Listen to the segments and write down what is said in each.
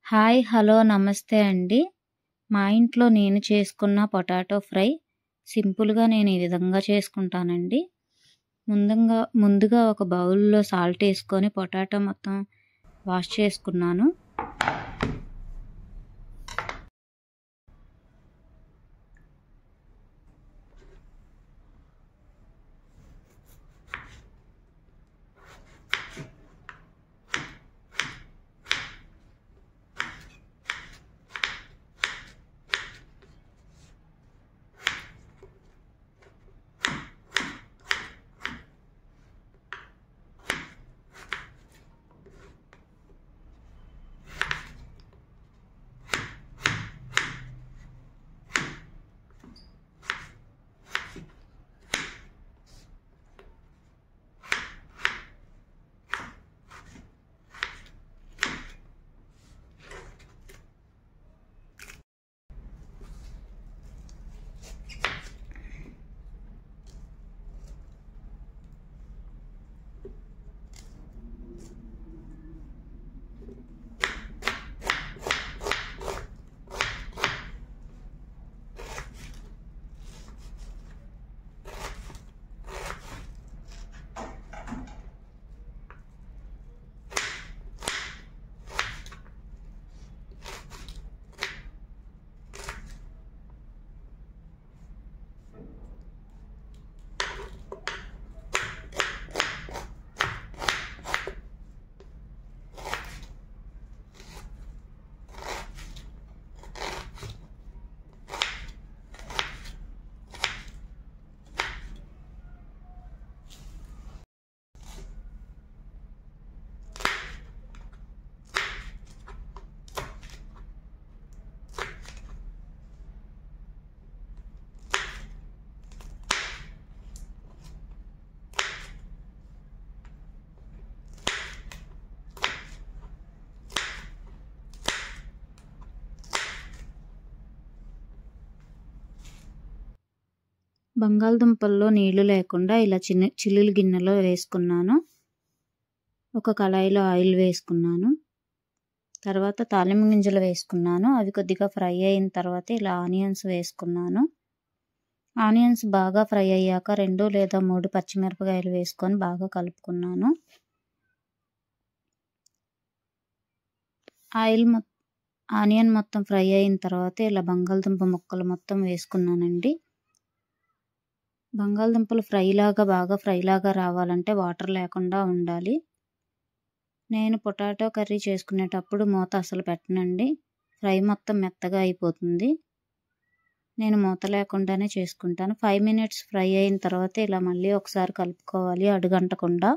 Hi! Hello! నమస్తే అండి. మా ఇంట్లో నేను చేసుకున్న పొటాటో ఫ్రై సింపుల్‌గా నేను ఈ విధంగా చేసుకుంటానండి. ముందుగా ఒక బౌల్‌లో సాల్ట్ ఏసుకొని పొటాటో మొత్తం వాష్ చేసుకున్నాను. బంగాళదుంపల్లో నీళ్లు లేకుండా ఇలా చిల్లులు గిన్నెలో వేసుకున్నాను. ఒక కళాయిలో ఆయిల్ వేసుకున్నాను. తర్వాత తాలింపు గింజలు వేసుకున్నాను. అవి కొద్దిగా ఫ్రై అయిన తర్వాత ఇలా ఆనియన్స్ వేసుకున్నాను. ఆనియన్స్ బాగా ఫ్రై అయ్యాక 2 లేదా 3 పచ్చిమిరపకాయలు వేసుకొని బాగా కలుపుకున్నాను. ఆనియన్ మొత్తం ఫ్రై అయిన తర్వాత ఇలా బంగాళదుంప ముక్కలు మొత్తం వేసుకున్నానండి. బంగాళదుంపలు బాగా ఫ్రైలాగా రావాలంటే వాటర్ లేకుండా ఉండాలి. నేను పొటాటో కర్రీ చేసుకునేటప్పుడు మూత అసలు పెట్టనండి. ఫ్రై మొత్తం మెత్తగా అయిపోతుంది. నేను మూత లేకుండానే చేసుకుంటాను. 5 మినిట్స్ ఫ్రై అయిన తర్వాత ఇలా మళ్ళీ ఒకసారి కలుపుకోవాలి అడుగంటకుండా.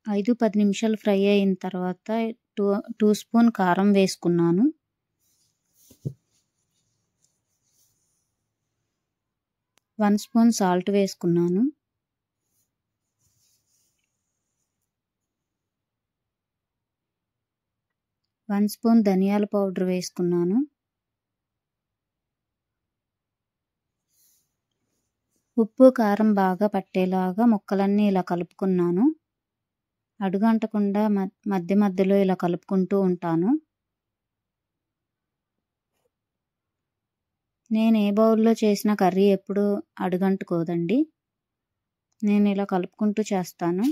ఐదు 10 నిమిషాలు ఫ్రై అయిన తర్వాత 2 స్పూన్ కారం వేసుకున్నాను. 1 స్పూన్ సాల్ట్ వేసుకున్నాను. 1 స్పూన్ ధనియాల పౌడర్ వేసుకున్నాను. ఉప్పు కారం బాగా పట్టేలాగా ముక్కలన్నీ ఇలా కలుపుకున్నాను. అడుగంటకుండా మధ్య మధ్యలో ఇలా కలుపుకుంటూ ఉంటాను. నేను ఏ బౌల్లో చేసిన కర్రీ ఎప్పుడు అడుగంటుకోదండి. నేను ఇలా కలుపుకుంటూ చేస్తాను.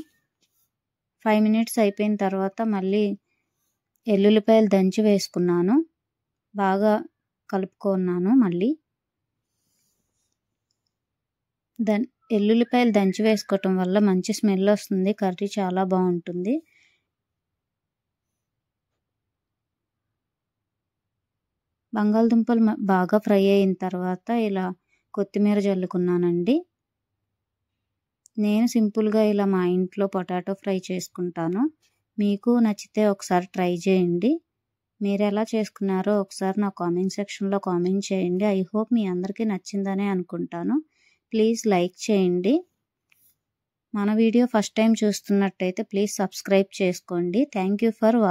5 మినిట్స్ అయిపోయిన తర్వాత మళ్ళీ ఎల్లుల్లిపాయలు దంచి వేసుకున్నాను. బాగా కలుపుకున్నాను. మళ్ళీ ఎల్లుల్లిపాయలు దంచి వేసుకోవటం వల్ల మంచి స్మెల్ వస్తుంది. కర్రీ చాలా బాగుంటుంది. బంగాళదుంపలు బాగా ఫ్రై అయిన తర్వాత ఇలా కొత్తిమీర జల్లుకున్నానండి. నేను సింపుల్గా ఇలా మా ఇంట్లో పొటాటో ఫ్రై చేసుకుంటాను. మీకు నచ్చితే ఒకసారి ట్రై చేయండి. మీరు ఎలా చేసుకున్నారో ఒకసారి నా కామెంట్ సెక్షన్లో కామెంట్ చేయండి. ఐ హోప్ మీ అందరికీ నచ్చిందనే అనుకుంటాను. ప్లీజ్ లైక్ చేయండి. మన వీడియో ఫస్ట్ టైం చూస్తున్నట్టయితే ప్లీజ్ సబ్స్క్రైబ్ చేసుకోండి. Thank you for watching.